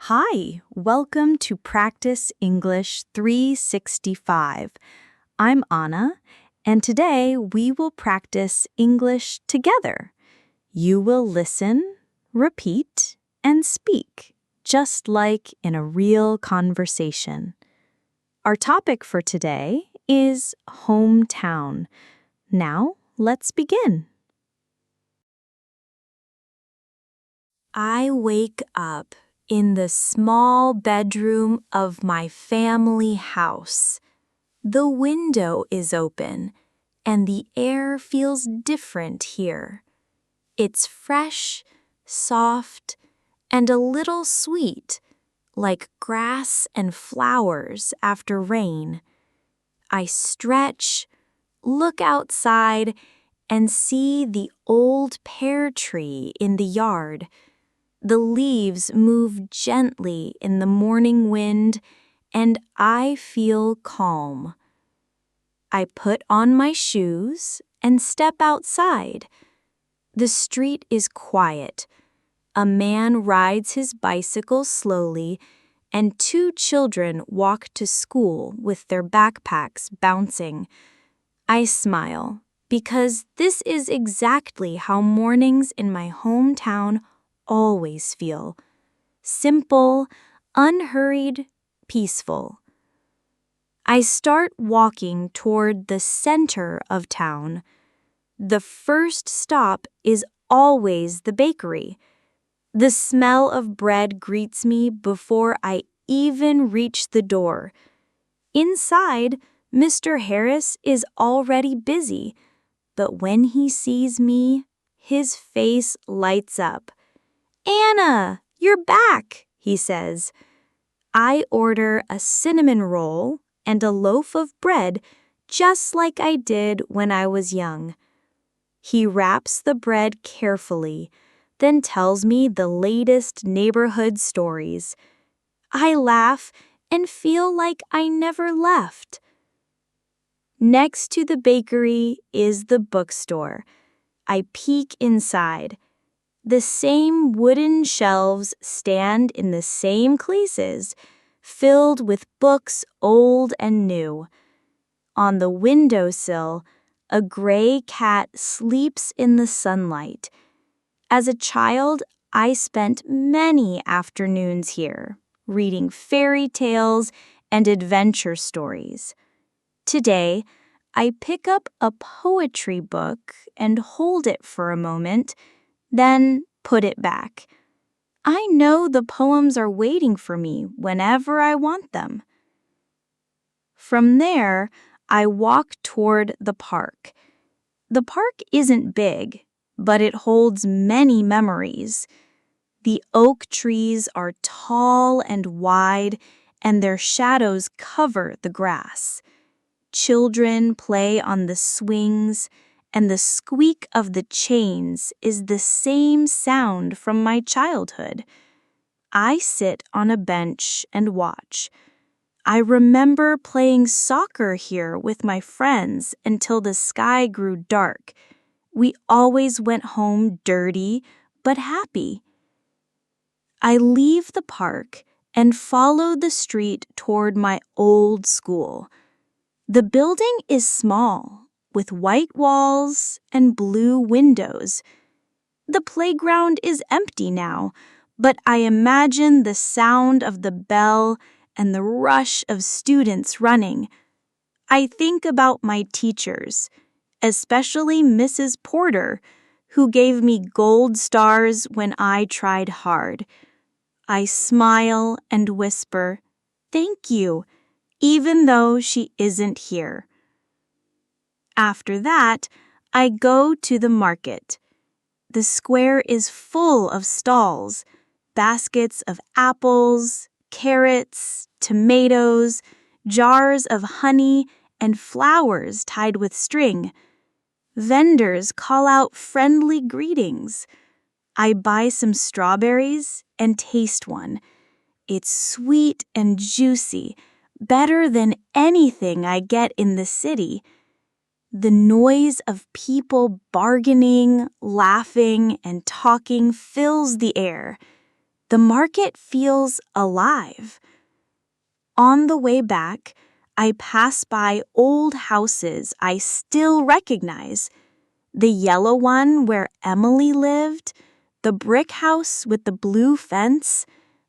Hi, welcome to Practice English 365. I'm Anna, and today we will practice English together. You will listen, repeat, and speak, just like in a real conversation. Our topic for today is hometown. Now, let's begin. I wake up in the small bedroom of my family house. The window is open, and the air feels different here. It's fresh, soft, and a little sweet, like grass and flowers after rain. I stretch, look outside, and see the old pear tree in the yard. The leaves move gently in the morning wind, and I feel calm. I put on my shoes and step outside. The street is quiet. A man rides his bicycle slowly, and two children walk to school with their backpacks bouncing. I smile because this is exactly how mornings in my hometown always feel. Simple, unhurried, peaceful. I start walking toward the center of town. The first stop is always the bakery. The smell of bread greets me before I even reach the door. Inside, Mr. Harris is already busy, but when he sees me, his face lights up. "Anna, you're back," he says. I order a cinnamon roll and a loaf of bread just like I did when I was young. He wraps the bread carefully, then tells me the latest neighborhood stories. I laugh and feel like I never left. Next to the bakery is the bookstore. I peek inside. The same wooden shelves stand in the same places, filled with books old and new. On the windowsill, a gray cat sleeps in the sunlight. As a child, I spent many afternoons here, reading fairy tales and adventure stories. Today, I pick up a poetry book and hold it for a moment, then put it back. I know the poems are waiting for me whenever I want them. From there, I walk toward the park. The park isn't big, but it holds many memories. The oak trees are tall and wide, and their shadows cover the grass. Children play on the swings, and the squeak of the chains is the same sound from my childhood. I sit on a bench and watch. I remember playing soccer here with my friends until the sky grew dark. We always went home dirty, but happy. I leave the park and follow the street toward my old school. The building is small, with white walls and blue windows. The playground is empty now, but I imagine the sound of the bell and the rush of students running. I think about my teachers, especially Mrs. Porter, who gave me gold stars when I tried hard. I smile and whisper, "Thank you," even though she isn't here. After that, I go to the market. The square is full of stalls, baskets of apples, carrots, tomatoes, jars of honey, and flowers tied with string. Vendors call out friendly greetings. I buy some strawberries and taste one. It's sweet and juicy, better than anything I get in the city. The noise of people bargaining, laughing, and talking fills the air. The market feels alive. On the way back, I pass by old houses I still recognize. The yellow one where Emily lived, the brick house with the blue fence,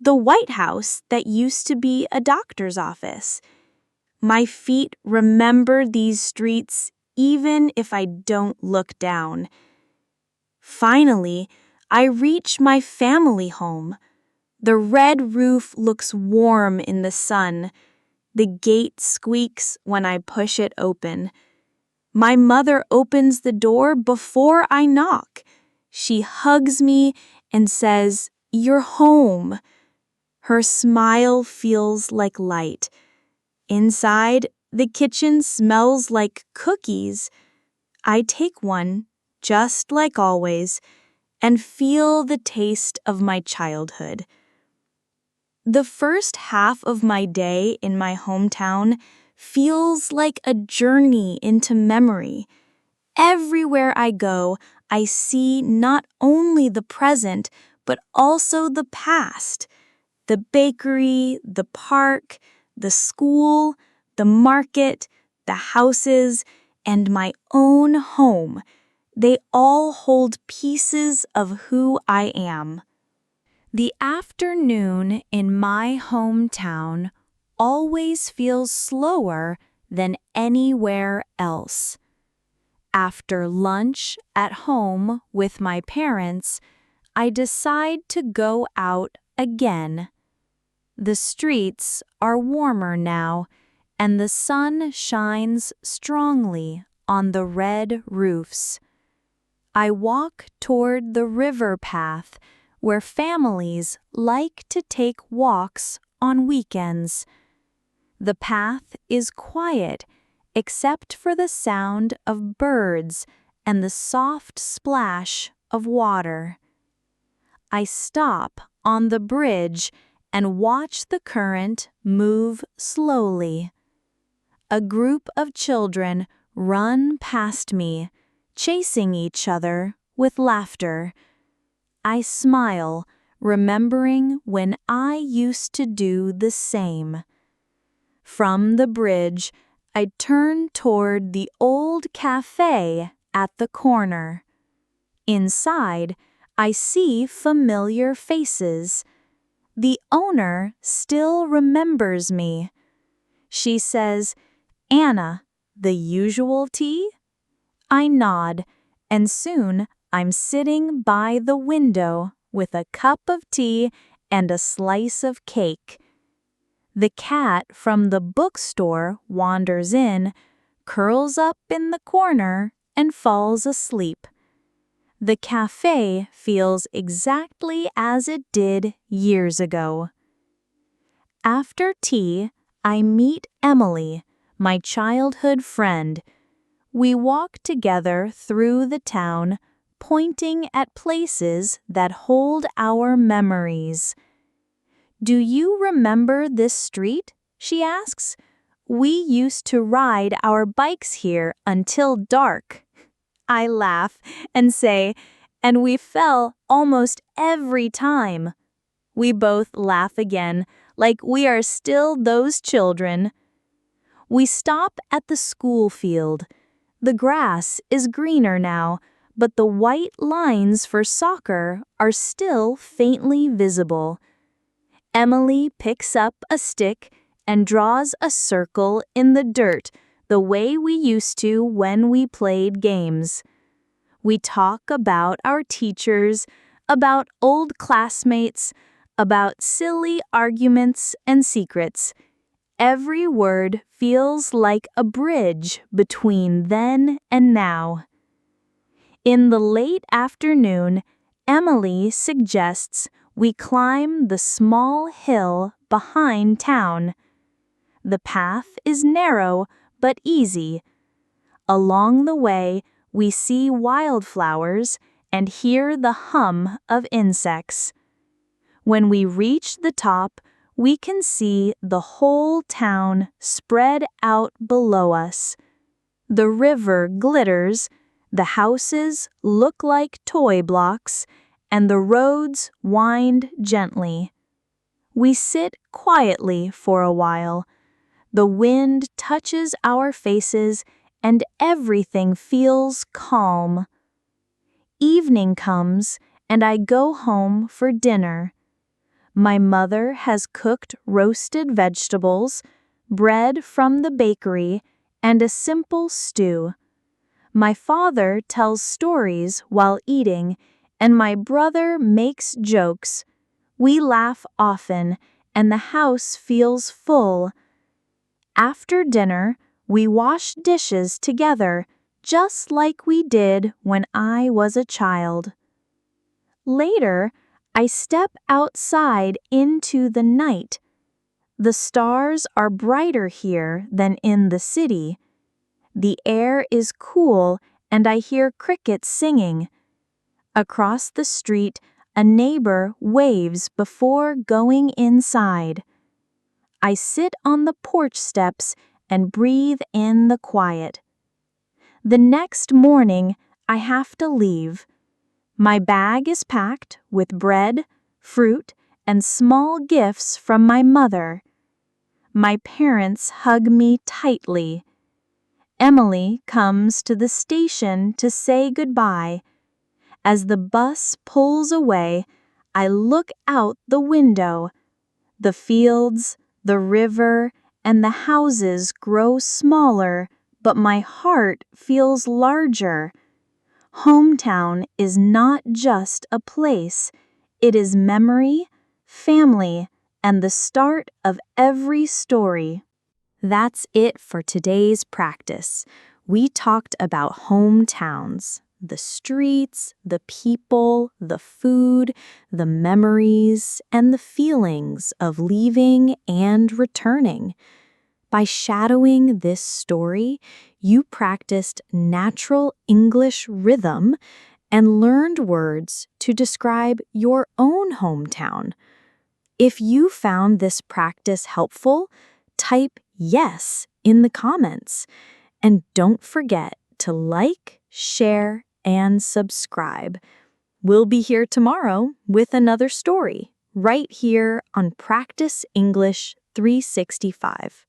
the white house that used to be a doctor's office. My feet remember these streets even if I don't look down. Finally, I reach my family home. The red roof looks warm in the sun. The gate squeaks when I push it open. My mother opens the door before I knock. She hugs me and says, "You're home." Her smile feels like light. Inside, the kitchen smells like cookies. I take one, just like always, and feel the taste of my childhood. The first half of my day in my hometown feels like a journey into memory. Everywhere I go, I see not only the present, but also the past. The bakery, the park, the school, the market, the houses, and my own home. They all hold pieces of who I am. The afternoon in my hometown always feels slower than anywhere else. After lunch at home with my parents, I decide to go out again. The streets are warmer now, and the sun shines strongly on the red roofs. I walk toward the river path where families like to take walks on weekends. The path is quiet except for the sound of birds and the soft splash of water. I stop on the bridge and watch the current move slowly. A group of children run past me, chasing each other with laughter. I smile, remembering when I used to do the same. From the bridge, I turn toward the old cafe at the corner. Inside, I see familiar faces. The owner still remembers me. She says, "Anna, the usual tea?" I nod, and soon I'm sitting by the window with a cup of tea and a slice of cake. The cat from the bookstore wanders in, curls up in the corner, and falls asleep. The cafe feels exactly as it did years ago. After tea, I meet Emily, my childhood friend. We walk together through the town, pointing at places that hold our memories. "Do you remember this street?" she asks. "We used to ride our bikes here until dark." I laugh and say, "And we fell almost every time." We both laugh again, like we are still those children. We stop at the school field. The grass is greener now, but the white lines for soccer are still faintly visible. Emily picks up a stick and draws a circle in the dirt the way we used to when we played games. We talk about our teachers, about old classmates, about silly arguments and secrets. Every word feels like a bridge between then and now. In the late afternoon, Emily suggests we climb the small hill behind town. The path is narrow but easy. Along the way, we see wildflowers and hear the hum of insects. When we reach the top, we can see the whole town spread out below us. The river glitters, the houses look like toy blocks, and the roads wind gently. We sit quietly for a while. The wind touches our faces, and everything feels calm. Evening comes, and I go home for dinner. My mother has cooked roasted vegetables, bread from the bakery, and a simple stew. My father tells stories while eating, and my brother makes jokes. We laugh often, and the house feels full. After dinner, we wash dishes together, just like we did when I was a child. Later, I step outside into the night. The stars are brighter here than in the city. The air is cool, and I hear crickets singing. Across the street, a neighbor waves before going inside. I sit on the porch steps and breathe in the quiet. The next morning, I have to leave. My bag is packed with bread, fruit, and small gifts from my mother. My parents hug me tightly. Emily comes to the station to say goodbye. As the bus pulls away, I look out the window. The fields, the river, and the houses grow smaller, but my heart feels larger. Hometown is not just a place. It is memory, family, and the start of every story. That's it for today's practice. We talked about hometowns, the streets, the people, the food, the memories, and the feelings of leaving and returning. By shadowing this story, you practiced natural English rhythm and learned words to describe your own hometown. If you found this practice helpful, type yes in the comments. And don't forget to like, share, and subscribe. We'll be here tomorrow with another story, right here on Practice English 365.